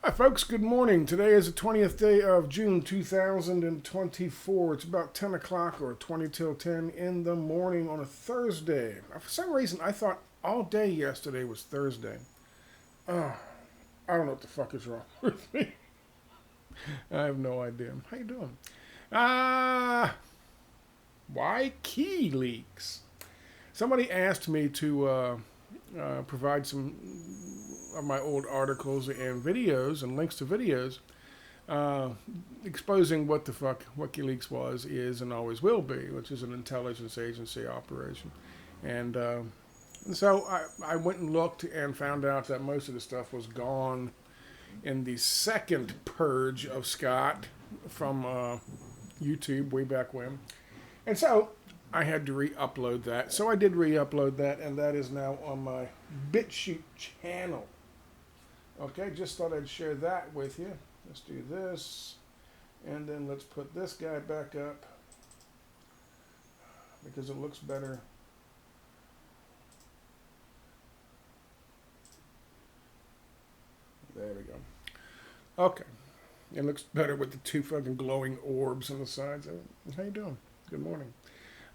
Hi, folks. Good morning. Today is the 20th day of June 2024. It's about 10 o'clock or 20 till 10 in the morning on a Thursday. Now, for some reason, I thought all day yesterday was Thursday. Oh, I don't know what the fuck is wrong with me. I have no idea. How you doing? Why key leaks? Somebody asked me to provide some of my old articles and videos and links to videos uh, exposing what the fuck WikiLeaks was, is, and always will be, which is an intelligence agency operation. And so I went and looked and found out that most of the stuff was gone in the second purge of Scott from YouTube way back when. And so I had to re-upload that. So I did re-upload that, and that is now on my BitChute channel. Okay, just thought I'd share that with you. Let's do this, and then let's put this guy back up because it looks better. There we go. Okay, it looks better with the two fucking glowing orbs on the sides. How you doing? Good morning.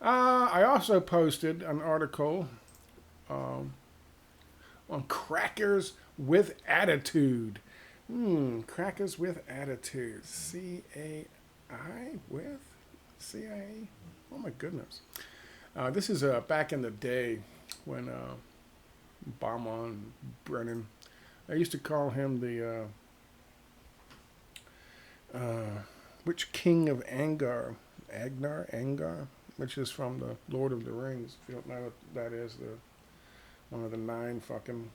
I also posted an article on crackers with attitude. Crackers with attitude. C-A-I with? C-I-A? Oh my goodness. This is back in the day when Obama and Brennan, I used to call him the which king of Angar? Angar? Which is from the Lord of the Rings. If you don't know what that is, one of the 9 fucking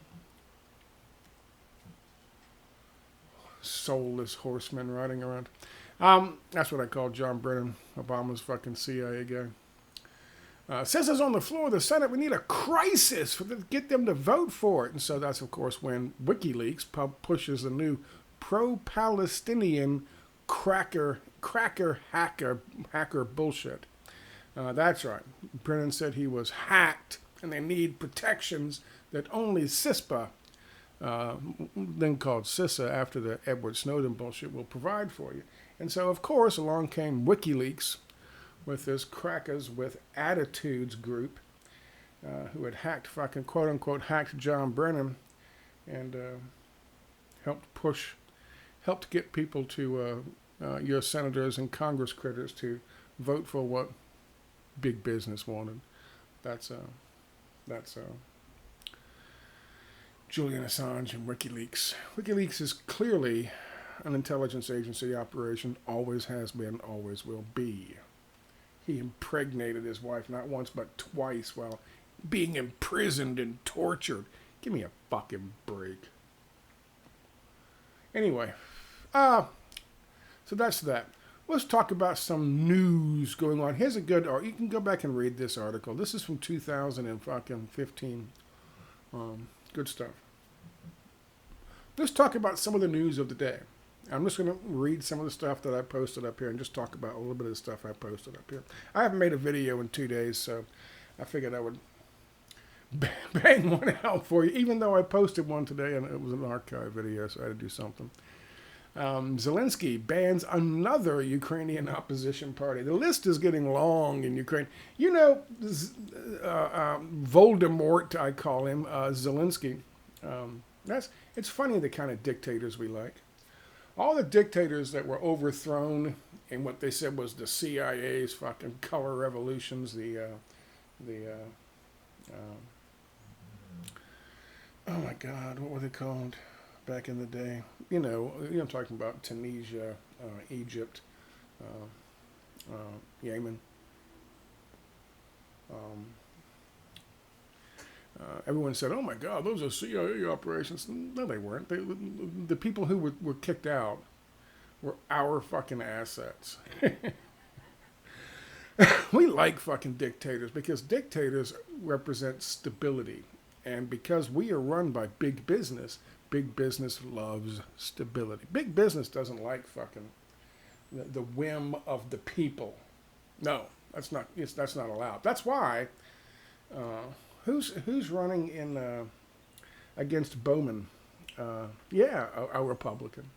soulless horsemen riding around. That's what I call John Brennan, Obama's fucking CIA guy. Says it's on the floor of the Senate. We need a crisis to get them to vote for it. And so that's, of course, when WikiLeaks pushes a new pro-Palestinian hacker bullshit. That's right. Brennan said he was hacked, and they need protections that only CISPA, then called CISA after the Edward Snowden bullshit, will provide for you. And so, of course, along came WikiLeaks with this Crackers with Attitudes group who had hacked, fucking quote-unquote, hacked John Brennan and helped get people to, your senators and Congress critters to vote for what big business wanted. That's Julian Assange and WikiLeaks. WikiLeaks is clearly an intelligence agency operation, always has been, always will be. He impregnated his wife not once but twice while being imprisoned and tortured. Give me a fucking break. Anyway, so that's that. Let's talk about some news going on. Here's a good, or you can go back and read this article. This is from 2015. Good stuff. Let's talk about some of the news of the day. I'm just going to read some of the stuff that I posted up here and just talk about a little bit of the stuff I posted up here. I haven't made a video in 2 days, so I figured I would bang one out for you, even though I posted one today and it was an archive video, so I had to do something. Zelensky bans another Ukrainian opposition party. The list is getting long in Ukraine. You know, Voldemort, I call him, Zelensky. It's funny the kind of dictators we like. All the dictators that were overthrown in what they said was the CIA's fucking color revolutions, oh my God, what were they called back in the day? You know I'm talking about Tunisia, Egypt, Yemen. Everyone said, oh my God, those are CIA operations. No, they weren't. The people who were kicked out were our fucking assets. We like fucking dictators because dictators represent stability. And because we are run by big business loves stability. Big business doesn't like fucking the whim of the people. No, that's not allowed. That's why who's running in against Bowman? Yeah, a Republican.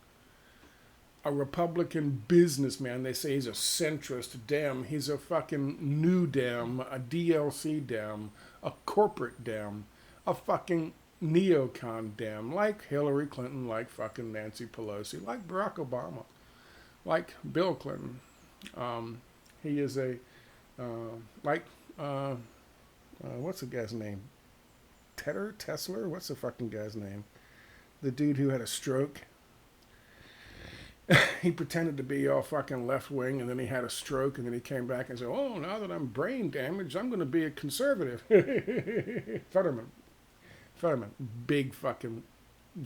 A Republican businessman. They say he's a centrist Dem. He's a fucking new Dem, a DLC Dem, a corporate Dem, a fucking neocon Dem, like Hillary Clinton, like fucking Nancy Pelosi, like Barack Obama, like Bill Clinton. He is a, like, what's the guy's name? Tesler? What's the fucking guy's name? The dude who had a stroke. He pretended to be all fucking left wing, and then he had a stroke, and then he came back and said, "Oh, now that I'm brain damaged, I'm going to be a conservative." Fetterman, big fucking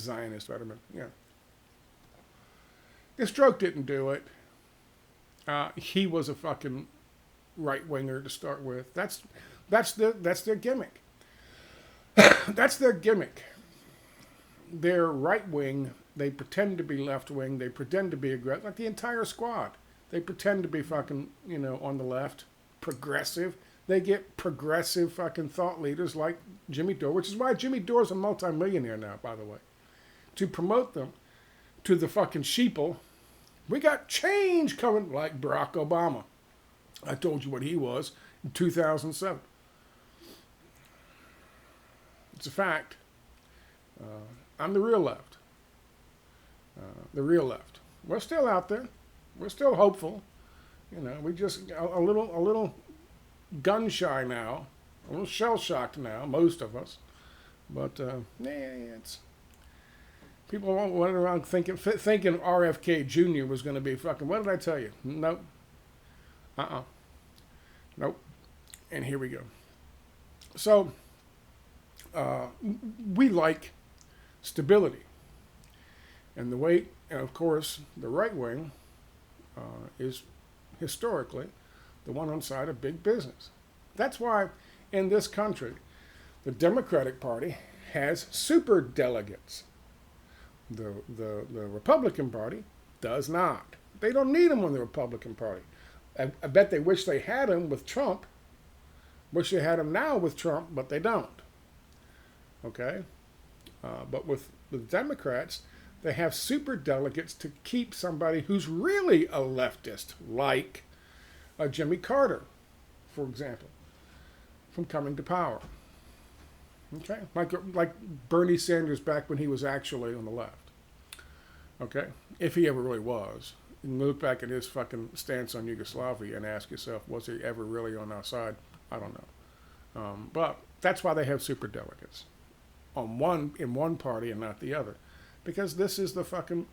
Zionist Fetterman. Yeah, the stroke didn't do it. He was a fucking right winger to start with. That's their gimmick. That's their gimmick. They're right wing. They pretend to be left wing. They pretend to be aggressive. Like the entire squad. They pretend to be fucking, on the left, progressive. They get progressive fucking thought leaders like Jimmy Dore, which is why Jimmy Dore's a multimillionaire now, by the way. To promote them to the fucking sheeple, we got change coming, like Barack Obama. I told you what he was in 2007. It's a fact. I'm the real left. The real left. We're still out there. We're still hopeful. We just a little gun shy now, a little shell shocked now, most of us. But it's people went around thinking RFK Jr. was going to be fucking. What did I tell you? Nope. Nope. And here we go. So we like stability. And of course, the right wing is historically the one on side of big business. That's why in this country, the Democratic Party has super delegates. The Republican Party does not. They don't need them on the Republican Party. I bet they wish they had them with Trump. Wish they had them now with Trump, but they don't. Okay? But with the Democrats, they have super delegates to keep somebody who's really a leftist, like Jimmy Carter, for example, from coming to power. Okay? Like Bernie Sanders back when he was actually on the left. Okay? If he ever really was. You can look back at his fucking stance on Yugoslavia and ask yourself, was he ever really on our side? I don't know. But that's why they have super delegates in one party and not the other. Because this is the fucking,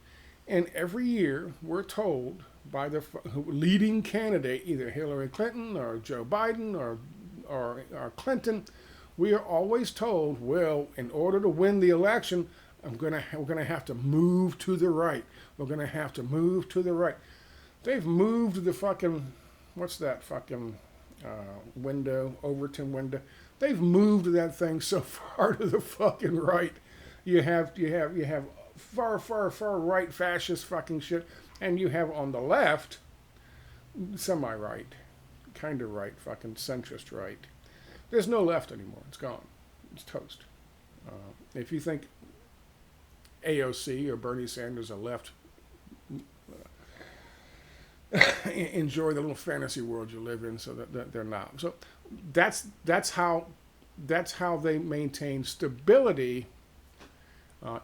and every year we're told by the leading candidate, either Hillary Clinton or Joe Biden or Clinton, we are always told, well, in order to win the election, we're gonna have to move to the right. We're gonna have to move to the right. They've moved the fucking, what's that fucking window, Overton window? They've moved that thing so far to the fucking right. You have far right fascist fucking shit, and you have on the left semi-right, kind of right, fucking centrist right. There's no left anymore. It's gone. It's toast. If you think AOC or Bernie Sanders are left, enjoy the little fantasy world you live in, so that they're not. So that's how they maintain stability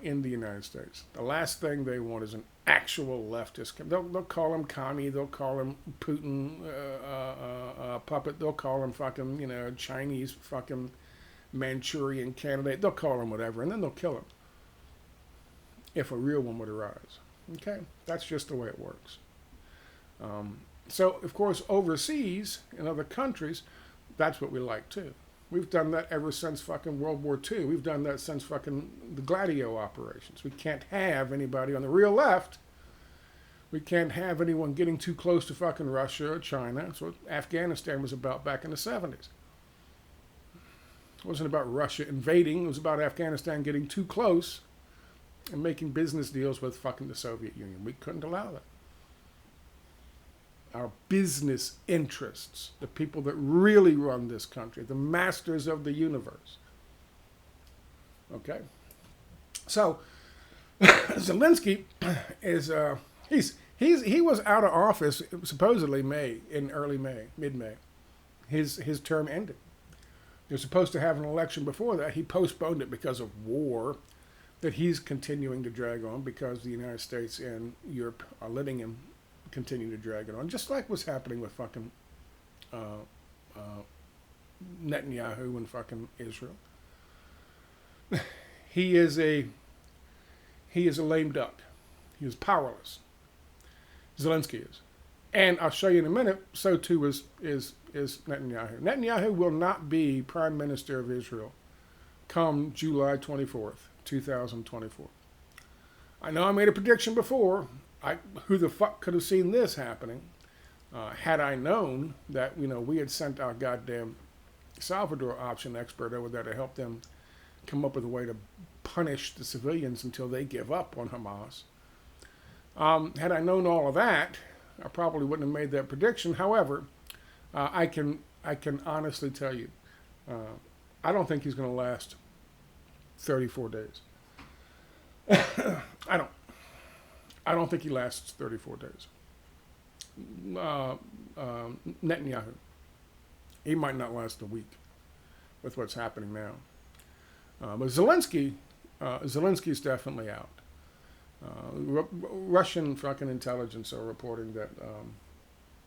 in the United States. The last thing they want is an actual leftist. They'll call him commie. They'll call him Putin puppet. They'll call him fucking Chinese fucking Manchurian candidate. They'll call him whatever, and then they'll kill him if a real one would arise. Okay, that's just the way it works. So of course overseas in other countries, that's what we like too. We've done that ever since fucking World War II. We've done that since fucking the Gladio operations. We can't have anybody on the real left. We can't have anyone getting too close to fucking Russia or China. That's what Afghanistan was about back in the 70s. It wasn't about Russia invading. It was about Afghanistan getting too close and making business deals with fucking the Soviet Union. We couldn't allow that. Our business interests, the people that really run this country, the masters of the universe. Okay? So, Zelensky is he was out of office supposedly in early May, mid-May. His term ended. They're supposed to have an election before that. He postponed it because of war that he's continuing to drag on because the United States and Europe are letting him continue to drag it on, just like what's happening with fucking uh, uh, Netanyahu and fucking Israel. he is a lame duck. He is powerless. Zelensky is, and I'll show you in a minute. So too is Netanyahu. Netanyahu will not be prime minister of Israel come July 24th, 2024. I know I made a prediction before. Who the fuck could have seen this happening? Had I known that we had sent our goddamn Salvador option expert over there to help them come up with a way to punish the civilians until they give up on Hamas. Had I known all of that, I probably wouldn't have made that prediction. However, I can honestly tell you, I don't think he's going to last 34 days. I don't think he lasts 34 days. Netanyahu, he might not last a week with what's happening now. But Zelensky's definitely out. Russian fucking intelligence are reporting that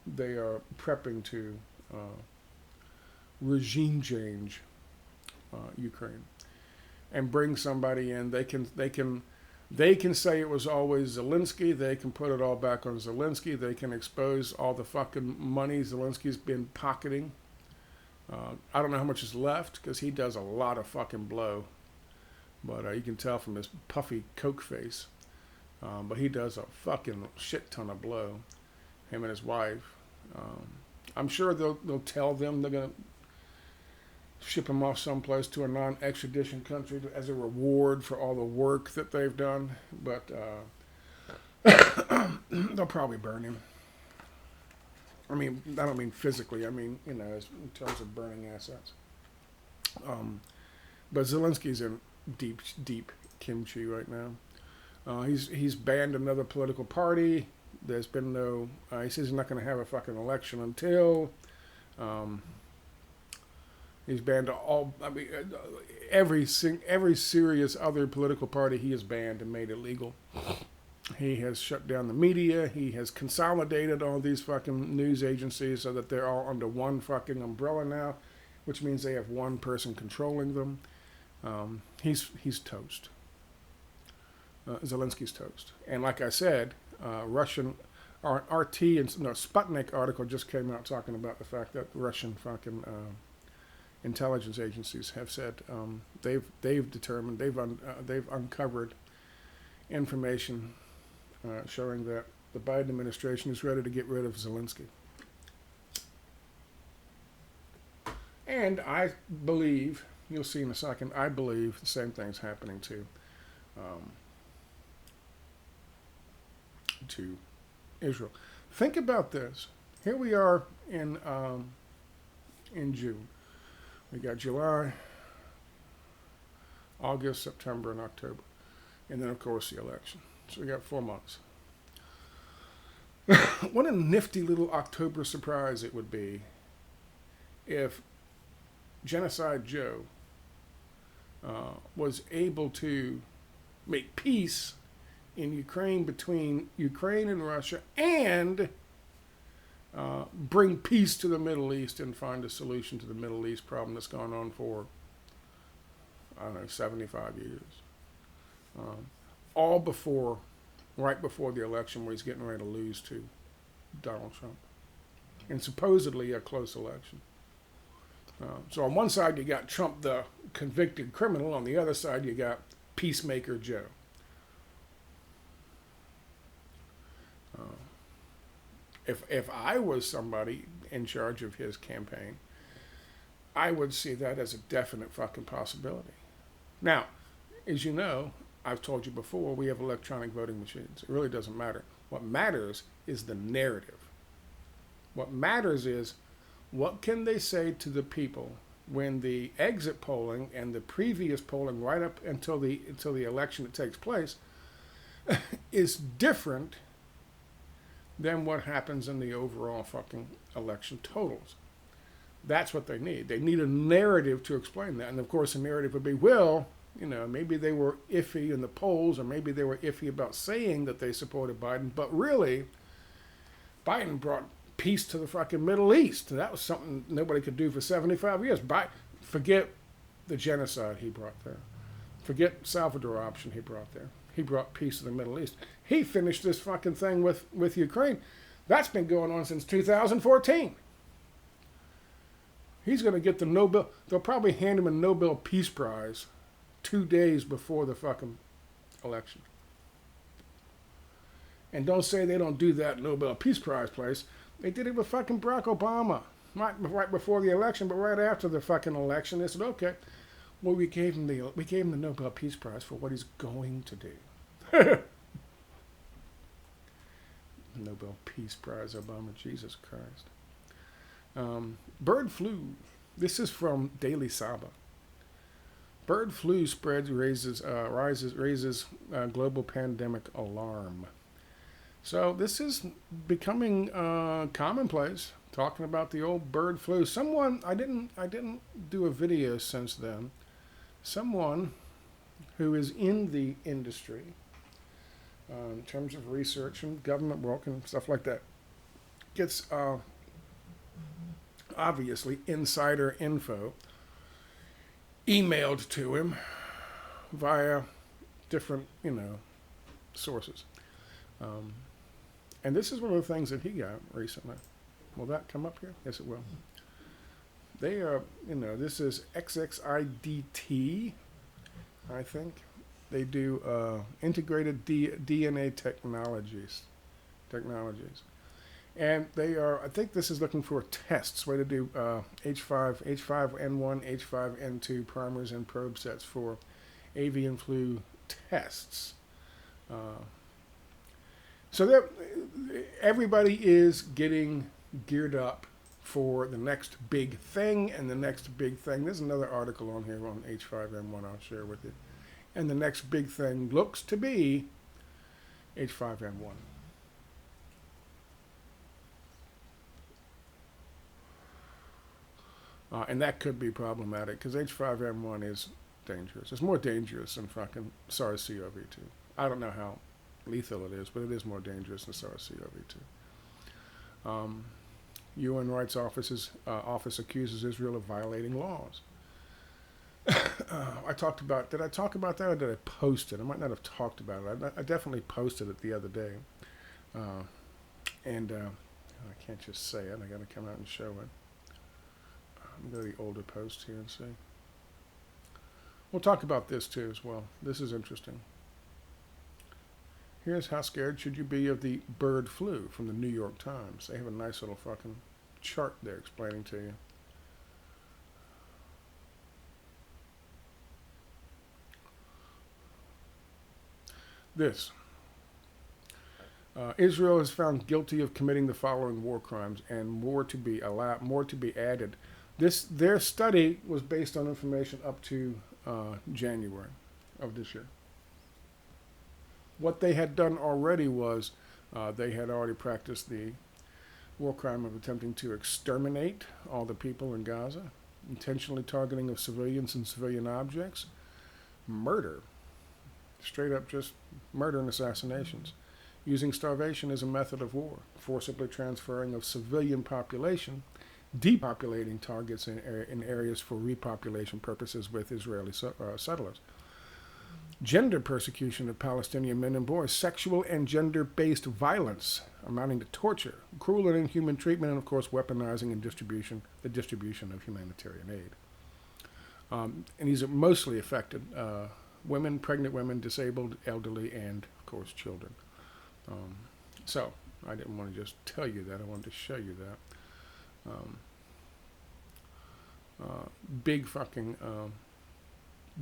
they are prepping to regime change Ukraine and bring somebody in. They can say it was always Zelensky. They can put it all back on Zelensky. They can expose all the fucking money Zelensky's been pocketing. I don't know how much is left because he does a lot of fucking blow. But you can tell from his puffy coke face. But he does a fucking shit ton of blow, him and his wife. I'm sure they'll tell them they're going to ship him off someplace to a non-extradition country as a reward for all the work that they've done. But they'll probably burn him. I mean, I don't mean physically. I mean, in terms of burning assets. But Zelensky's in deep kimchi right now. He's banned another political party. There's been no. He says he's not going to have a fucking election until. He's banned all. I mean, every serious other political party he has banned and made illegal. He has shut down the media. He has consolidated all these fucking news agencies so that they're all under one fucking umbrella now, which means they have one person controlling them. He's toast. Zelensky's toast. And like I said, Russian RT and Sputnik article just came out talking about the fact that Russian fucking intelligence agencies have said they've determined they've uncovered information showing that the Biden administration is ready to get rid of Zelensky. And I believe, you'll see in a second, I believe the same thing's happening to Israel. Think about this. Here we are in June. We got July, August, September, and October. And then, of course, the election. So we got 4 months. What a nifty little October surprise it would be if Genocide Joe was able to make peace in Ukraine between Ukraine and Russia and bring peace to the Middle East and find a solution to the Middle East problem that's gone on for, 75 years. All right before the election where he's getting ready to lose to Donald Trump. And supposedly a close election. So on one side you got Trump, the convicted criminal. On the other side you got Peacemaker Joe. If I was somebody in charge of his campaign, I would see that as a definite fucking possibility. Now, as you know, I've told you before, we have electronic voting machines. It really doesn't matter. What matters is the narrative. What matters is what can they say to the people when the exit polling and the previous polling right up until the election that takes place is different than what happens in the overall fucking election totals. That's what they need. They need a narrative to explain that. And of course, the narrative would be, well, you know, maybe they were iffy in the polls, or maybe they were iffy about saying that they supported Biden, but really, Biden brought peace to the fucking Middle East. And that was something nobody could do for 75 years. Forget the genocide he brought there. Forget Salvador option he brought there. He brought peace to the Middle East. He finished this fucking thing with Ukraine. That's been going on since 2014. He's going to get the Nobel. They'll probably hand him a Nobel Peace Prize 2 days before the fucking election. And don't say they don't do that Nobel Peace Prize place. They did it with fucking Barack Obama. Not right before the election, but right after the fucking election. They said, okay, well, we gave him the Nobel Peace Prize for what he's going to do. Nobel Peace Prize, Obama, Jesus Christ. Bird flu. This is from Daily Saba. Bird flu spreads raises global pandemic alarm. So this is becoming commonplace. Talking about the old bird flu. Someone I didn't do a video since then. Someone who is in the industry, in terms of research and government work and stuff like that, gets obviously insider info emailed to him via different, sources. And this is one of the things that he got recently. Will that come up here? Yes, it will. They are, this is XXIDT, I think. They do integrated DNA technologies. And they are, I think this is looking for tests, where to do H5N1, H5N2 primers and probe sets for avian flu tests. So everybody is getting geared up for the next big thing and the next big thing. There's another article on here on H5N1 I'll share with you. And the next big thing looks to be H5N1. And that could be problematic because H5N1 is dangerous. It's more dangerous than fucking SARS-CoV-2. I don't know how lethal it is, but it is more dangerous than SARS-CoV-2. UN Rights Office accuses Israel of violating laws. Did I talk about that or did I post it? I might not have talked about it. I definitely posted it the other day. And I can't just say it. I got to come out and show it. Let me go to the older post here and see. We'll talk about this too as well. This is interesting. Here's how scared should you be of the bird flu from the New York Times. They have a nice little fucking chart there explaining to you. This. Israel is found guilty of committing the following war crimes, and more to be added. Their study was based on information up to January of this year. What they had done already was they had already practiced the war crime of attempting to exterminate all the people in Gaza, intentionally targeting of civilians and civilian objects, murder, straight up just murder and assassinations, using starvation as a method of war, forcibly transferring of civilian population, depopulating targets in areas for repopulation purposes with Israeli settlers, gender persecution of Palestinian men and boys, sexual and gender-based violence amounting to torture, cruel and inhuman treatment, and of course weaponizing and the distribution of humanitarian aid. And these are mostly affected women, pregnant women, disabled, elderly, and of course children. So I didn't want to just tell you that, I wanted to show you that.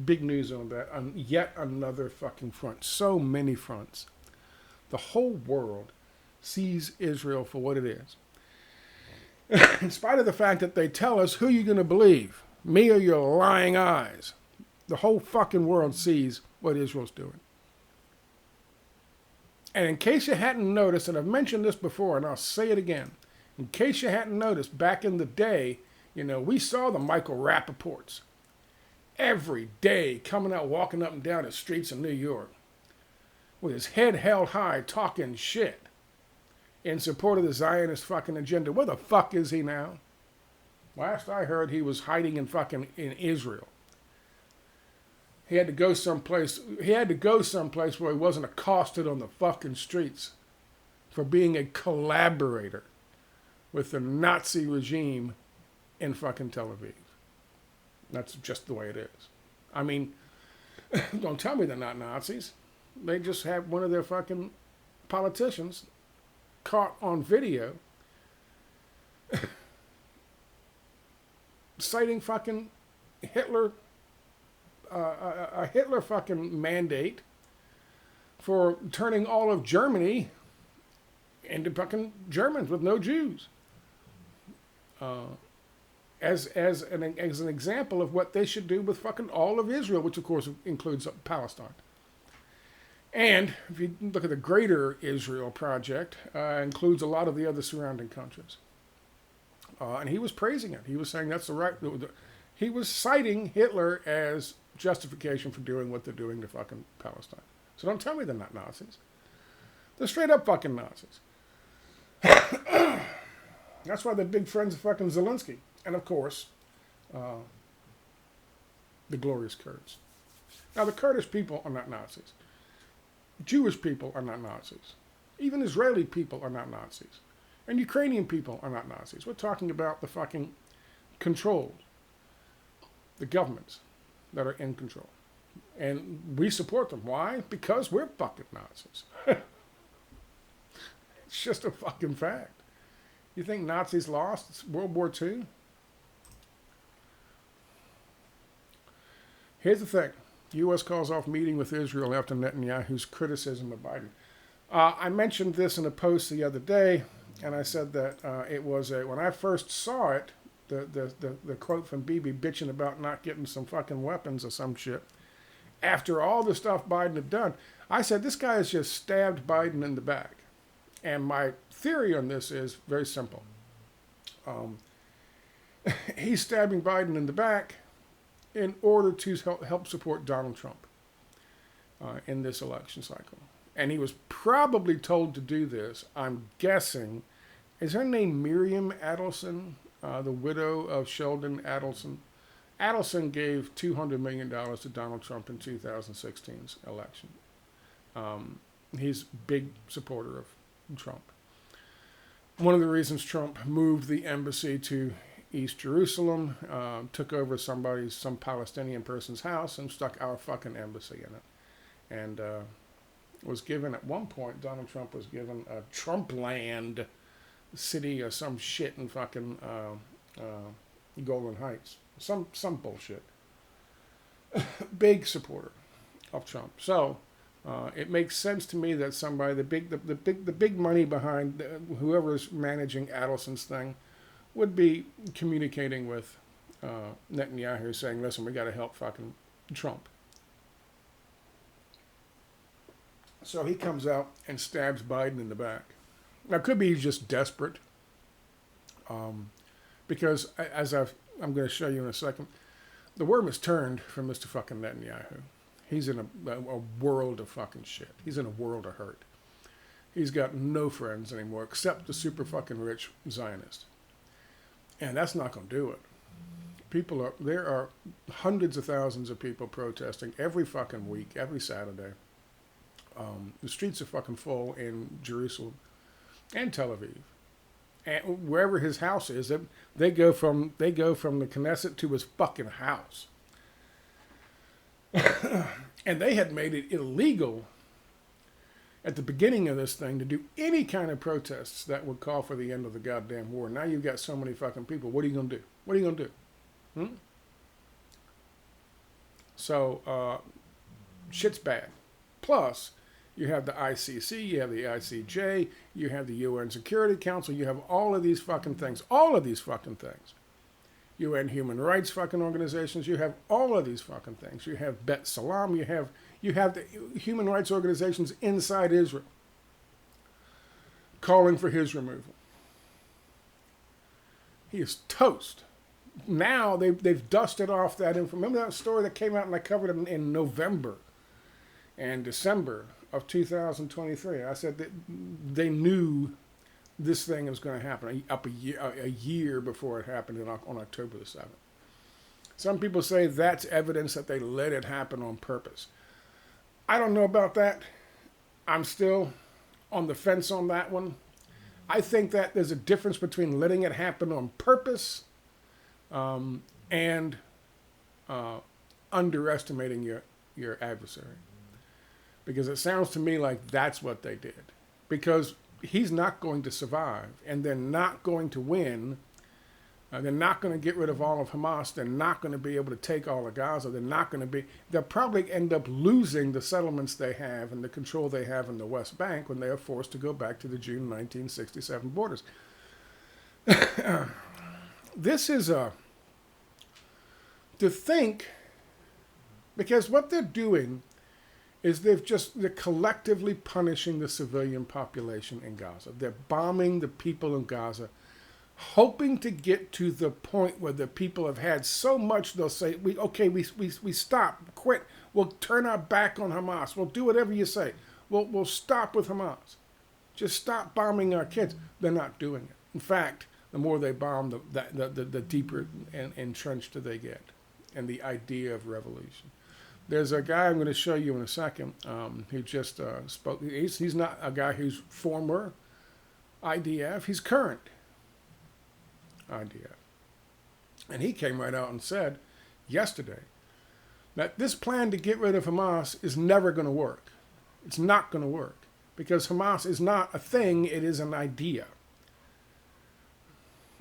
Big news on that. On yet another fucking front. So many fronts. The whole world sees Israel for what it is. In spite of the fact that they tell us who you're going to believe, me or your lying eyes. The whole fucking world sees what Israel's doing. And in case you hadn't noticed, and I've mentioned this before, and I'll say it again, in case you hadn't noticed, back in the day, we saw the Michael Rappaports every day coming out, walking up and down the streets of New York with his head held high, talking shit in support of the Zionist fucking agenda. Where the fuck is he now? Last I heard, he was hiding in Israel. He had to go someplace. He had to go someplace where he wasn't accosted on the fucking streets for being a collaborator with the Nazi regime in fucking Tel Aviv. That's just the way it is. I mean, don't tell me they're not Nazis. They just have one of their fucking politicians caught on video citing fucking Hitler, a Hitler fucking mandate for turning all of Germany into fucking Germans with no Jews. As an example of what they should do with fucking all of Israel, which of course includes Palestine. And if you look at the Greater Israel Project, includes a lot of the other surrounding countries. And he was praising it. He was saying that's the right. He was citing Hitler as justification for doing what they're doing to fucking Palestine. So don't tell me they're not Nazis. They're straight up fucking Nazis. That's why they're big friends of fucking Zelensky. And of course, the glorious Kurds. Now the Kurdish people are not Nazis. Jewish people are not Nazis. Even Israeli people are not Nazis. And Ukrainian people are not Nazis. We're talking about the fucking controlled, the governments that are in control. And we support them. Why? Because we're fucking Nazis. It's just a fucking fact. You think Nazis lost World War II? Here's the thing. U.S. calls off meeting with Israel after Netanyahu's criticism of Biden. I mentioned this in a post the other day, and I said that it was when I first saw it, the quote from Bibi bitching about not getting some fucking weapons or some shit. After all the stuff Biden had done, I said, this guy has just stabbed Biden in the back. And my theory on this is very simple. He's stabbing Biden in the back in order to help support Donald Trump in this election cycle. And he was probably told to do this, I'm guessing. Is her name Miriam Adelson, the widow of Sheldon Adelson? Adelson gave $200 million to Donald Trump in 2016's election. He's a big supporter of Trump. One of the reasons Trump moved the embassy to East Jerusalem, took over some Palestinian person's house and stuck our fucking embassy in it. And was given, at one point, Donald Trump was given a Trump land city or some shit in fucking Golden Heights. Some bullshit. Big supporter of Trump. So it makes sense to me that somebody, the big money behind whoever's managing Adelson's thing, would be communicating with Netanyahu, saying, "Listen, we got to help fucking Trump." So he comes out and stabs Biden in the back. Now, it could be he's just desperate, because as I'm going to show you in a second, the worm has turned for Mr. fucking Netanyahu. He's in a world of fucking shit. He's in a world of hurt. He's got no friends anymore except the super fucking rich Zionist. And that's not going to do it. There are hundreds of thousands of people protesting every fucking week, every Saturday. The streets are fucking full in Jerusalem and Tel Aviv. And wherever his house is, they go from the Knesset to his fucking house. And they had made it illegal at the beginning of this thing to do any kind of protests that would call for the end of the goddamn war. Now you've got so many fucking people. What are you going to do? What are you going to do? So, shit's bad. Plus, you have the ICC, you have the ICJ, you have the UN Security Council, you have all of these fucking things. All of these fucking things. UN human rights fucking organizations, you have all of these fucking things. You have Bet Salam, you have the human rights organizations inside Israel. calling for his removal. He is toast. Now they've dusted off that information. Remember that story that came out and I covered it in November and December of 2023. I said that they knew this thing was going to happen a year before it happened on October the 7th. Some people say that's evidence that they let it happen on purpose. I don't know about that. I'm still on the fence on that one. I think that there's a difference between letting it happen on purpose and underestimating your adversary. Because it sounds to me like that's what they did. Because he's not going to survive, and they're not going to win. They're not going to get rid of all of Hamas. They're not going to be able to take all of Gaza. They'll probably end up losing the settlements they have and the control they have in the West Bank when they are forced to go back to the June 1967 borders. This is to think, because what they're doing is they're collectively punishing the civilian population in Gaza. They're bombing the people in Gaza, hoping to get to the point where the people have had so much they'll say, we stop, quit, we'll turn our back on Hamas, we'll do whatever you say, we'll stop with Hamas. Just stop bombing our kids. They're not doing it. In fact, the more they bomb, the deeper and entrenched they get, and the idea of revolution. There's a guy I'm going to show you in a second who just spoke. He's not a guy who's former IDF. He's current IDF. And he came right out and said yesterday that this plan to get rid of Hamas is never going to work. It's not going to work because Hamas is not a thing. It is an idea.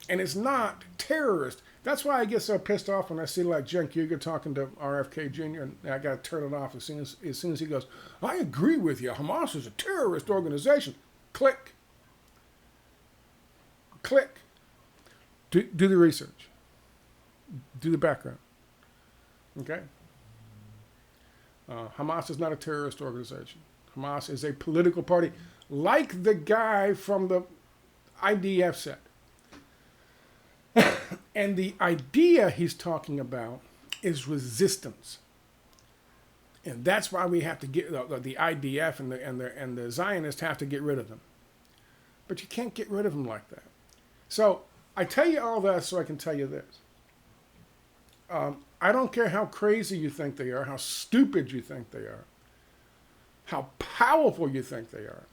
And it's not terrorist. That's why I get so pissed off when I see like Cenk Uygur talking to RFK Jr. and I got to turn it off as soon as he goes, I agree with you. Hamas is a terrorist organization. Click. Click. Do the research. Do the background. Okay? Hamas is not a terrorist organization. Hamas is a political party like the guy from the IDF said. And the idea he's talking about is resistance. And that's why we have to get the IDF and the Zionists have to get rid of them. But you can't get rid of them like that. So I tell you all that so I can tell you this. I don't care how crazy you think they are, how stupid you think they are, how powerful you think they are.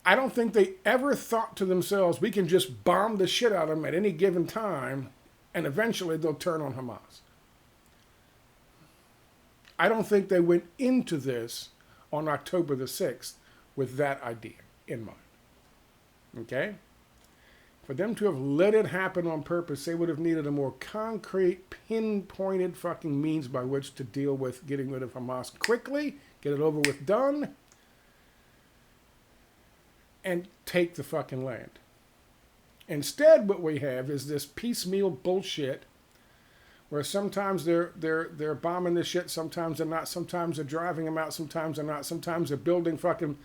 I don't think they ever thought to themselves, we can just bomb the shit out of them at any given time, and eventually they'll turn on Hamas. I don't think they went into this on October the 6th with that idea in mind. Okay? For them to have let it happen on purpose, they would have needed a more concrete, pinpointed fucking means by which to deal with getting rid of Hamas quickly, get it over with, done, and take the fucking land. Instead, what we have is this piecemeal bullshit where sometimes they're bombing the shit, sometimes they're not, sometimes they're driving them out, sometimes they're not, sometimes they're building fucking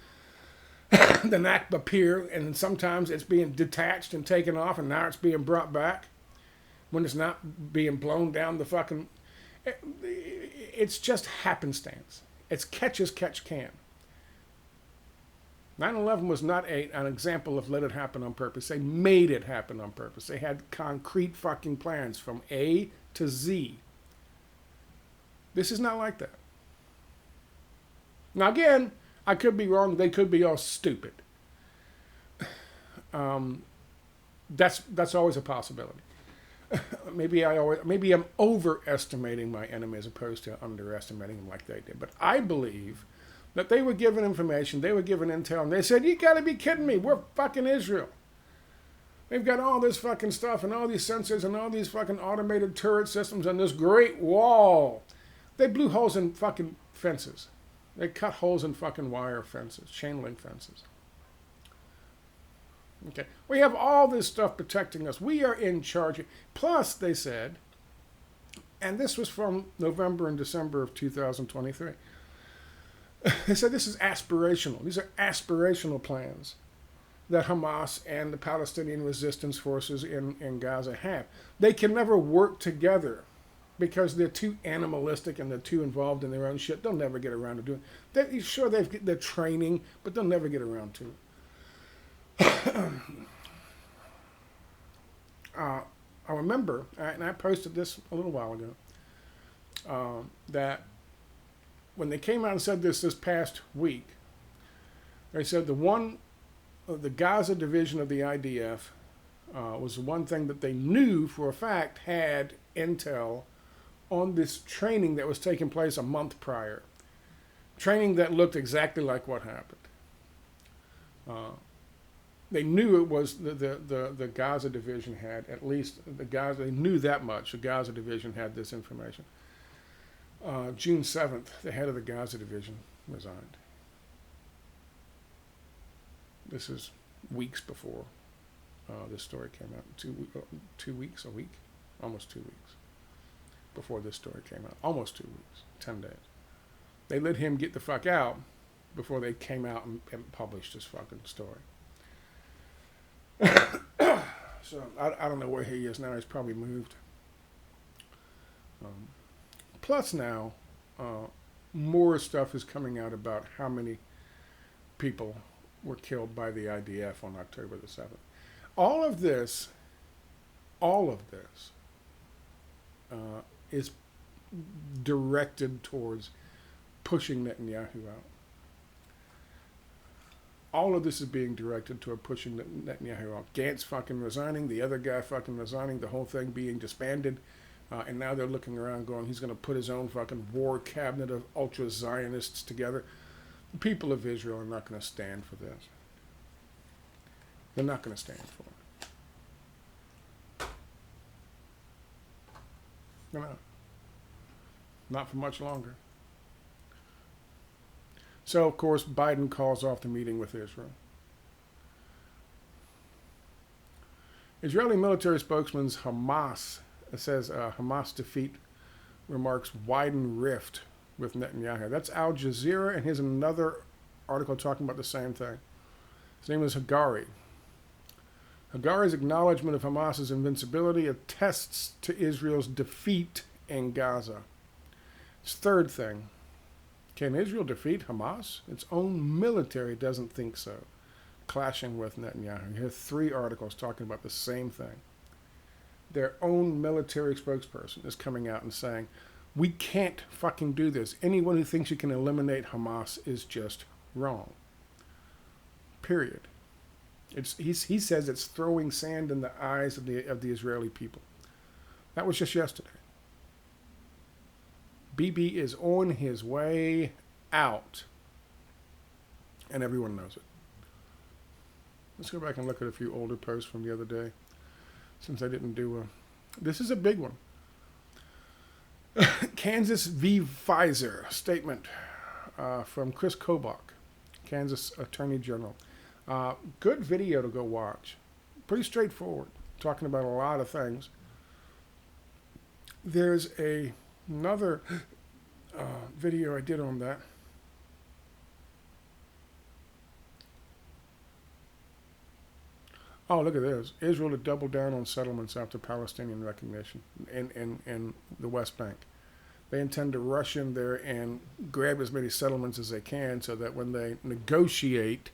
the Nakba pier, and sometimes it's being detached and taken off, and now it's being brought back when it's not being blown down the fucking... It's just happenstance. It's catch as catch can. 9/11 was not an example of let it happen on purpose. They made it happen on purpose. They had concrete fucking plans from A to Z. This is not like that. Now again, I could be wrong. They could be all stupid. That's always a possibility. Maybe I'm overestimating my enemy as opposed to underestimating them like they did. But I believe that they were given information, they were given intel, and they said, you gotta be kidding me, we're fucking Israel. They've got all this fucking stuff and all these sensors and all these fucking automated turret systems and this great wall. They blew holes in fucking fences. They cut holes in fucking wire fences, chain link fences. Okay, we have all this stuff protecting us. We are in charge. Plus, they said, and this was from November and December of 2023, They said this is aspirational. These are aspirational plans that Hamas and the Palestinian resistance forces in Gaza have. They can never work together because they're too animalistic and they're too involved in their own shit. They'll never get around to doing it. They're training, but they'll never get around to it. I remember, and I posted this a little while ago, that when they came out and said this past week, they said the Gaza division of the IDF was the one thing that they knew for a fact had intel on this training that was taking place a month prior. Training that looked exactly like what happened. They knew it was the Gaza division had, at least they knew that much. The Gaza division had this information. June 7th, the head of the Gaza division resigned. This is weeks before this story came out. 2 weeks, a week, almost 2 weeks before this story came out. Almost 2 weeks, 10 days. They let him get the fuck out before they came out and published this fucking story. So I don't know where he is now. He's probably moved. Plus now, more stuff is coming out about how many people were killed by the IDF on October the 7th. All of this is directed towards pushing Netanyahu out. All of this is being directed toward pushing Netanyahu out. Gantz fucking resigning, the other guy fucking resigning, the whole thing being disbanded. And now they're looking around going, he's going to put his own fucking war cabinet of ultra-Zionists together. The people of Israel are not going to stand for this. They're not going to stand for it. They're not. Not for much longer. So, of course, Biden calls off the meeting with Israel. Israeli military spokesman Hamas says Hamas defeat remarks widen rift with Netanyahu. That's Al Jazeera, and here's another article talking about the same thing. His name is Hagari. Hagari's acknowledgement of Hamas's invincibility attests to Israel's defeat in Gaza. His third thing. Can Israel defeat Hamas? Its own military doesn't think so. Clashing with Netanyahu. Here are 3 articles talking about the same thing. Their own military spokesperson is coming out and saying, we can't fucking do this. Anyone who thinks you can eliminate Hamas is just wrong. Period. He says it's throwing sand in the eyes of the Israeli people. That was just yesterday. Bibi is on his way out. And everyone knows it. Let's go back and look at a few older posts from the other day. Since I didn't do this is a big one. Kansas v. Pfizer statement from Chris Kobach, Kansas Attorney General. Good video to go watch. Pretty straightforward. Talking about a lot of things. There's another video I did on that. Oh, look at this. Israel to double down on settlements after Palestinian recognition in the West Bank. They intend to rush in there and grab as many settlements as they can so that when they negotiate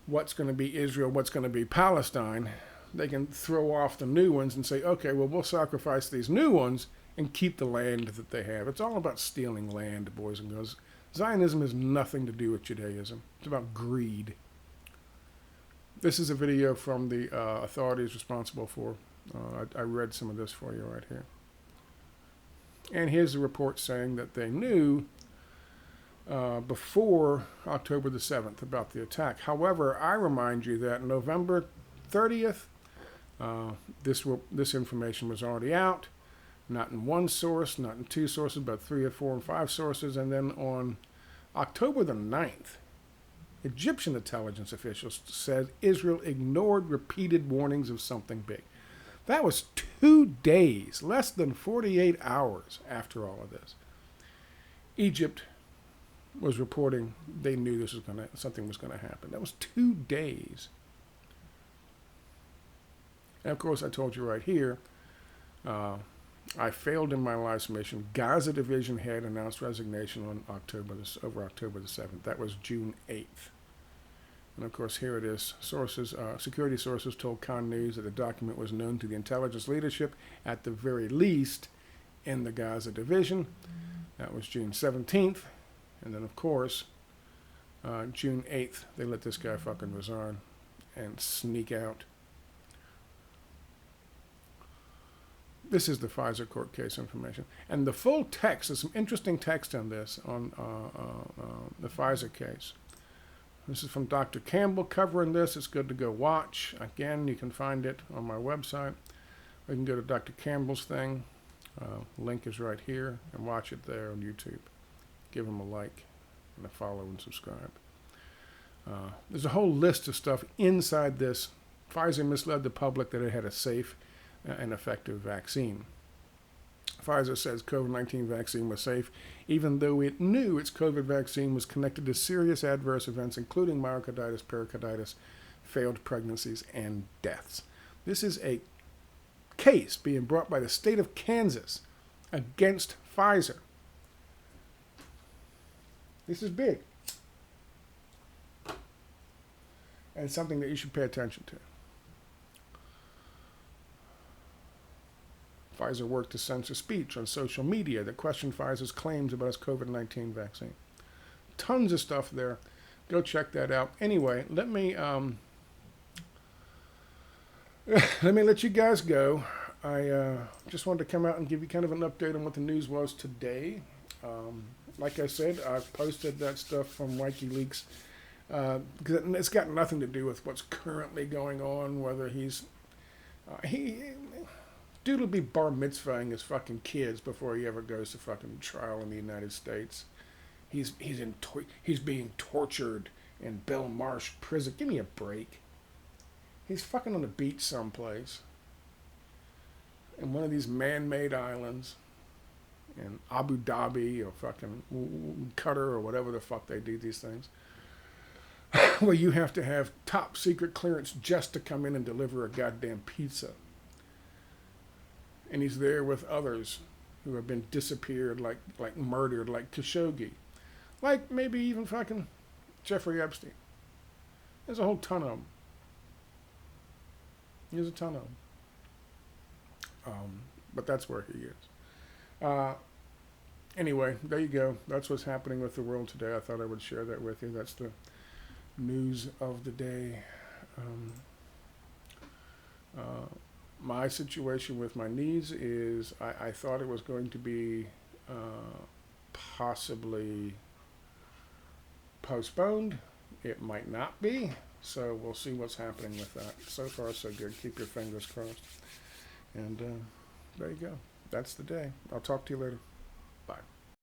what's going to be Israel, what's going to be Palestine, they can throw off the new ones and say, okay, well, we'll sacrifice these new ones and keep the land that they have. It's all about stealing land, boys and girls. Zionism has nothing to do with Judaism. It's about greed. This is a video from the authorities responsible for. I read some of this for you right here. And here's the report saying that they knew before October the 7th about the attack. However, I remind you that November 30th, this information was already out. Not in one source, not in 2 sources, but 3 or 4 and 5 sources. And then on October the 9th, Egyptian intelligence officials said Israel ignored repeated warnings of something big. That was 2 days, less than 48 hours after all of this. Egypt was reporting they knew something was gonna happen. That was 2 days. And of course, I told you right here, I failed in my last mission. Gaza division head announced resignation on October the 7th. That was June 8th. And of course, here it is. Security sources told Con News that the document was known to the intelligence leadership at the very least in the Gaza division. That was June 17th. And then, of course, June 8th, they let this guy fucking resign and sneak out. This is the Pfizer court case information. And the full text, there's some interesting text on this, on the Pfizer case. This is from Dr. Campbell covering this. It's good to go watch. Again, you can find it on my website. Or you can go to Dr. Campbell's thing. Link is right here. And watch it there on YouTube. Give him a like and a follow and subscribe. There's a whole list of stuff inside this. Pfizer misled the public that it had a safe and effective vaccine. Pfizer says COVID-19 vaccine was safe, even though it knew its COVID vaccine was connected to serious adverse events, including myocarditis, pericarditis, failed pregnancies, and deaths. This is a case being brought by the state of Kansas against Pfizer. This is big. And it's something that you should pay attention to. Pfizer worked to censor speech on social media that questioned Pfizer's claims about its COVID-19 vaccine. Tons of stuff there. Go check that out. Anyway, let me let you guys go. I just wanted to come out and give you kind of an update on what the news was today. Like I said, I posted that stuff from WikiLeaks because it's got nothing to do with what's currently going on, whether dude will be bar mitzvahing his fucking kids before he ever goes to fucking trial in the United States. He's being tortured in Belmarsh prison. Give me a break. He's fucking on the beach someplace in one of these man-made islands in Abu Dhabi or fucking Qatar or whatever the fuck they do these things, where you have to have top secret clearance just to come in and deliver a goddamn pizza. And he's there with others who have been disappeared, like murdered, like Khashoggi. Like maybe even fucking Jeffrey Epstein. There's a whole ton of them. There's a ton of them. But that's where he is. Anyway, there you go. That's what's happening with the world today. I thought I would share that with you. That's the news of the day. My situation with my knees is I thought it was going to be possibly postponed. It might not be. So we'll see what's happening with that. So far, so good. Keep your fingers crossed. And there you go. That's the day. I'll talk to you later. Bye.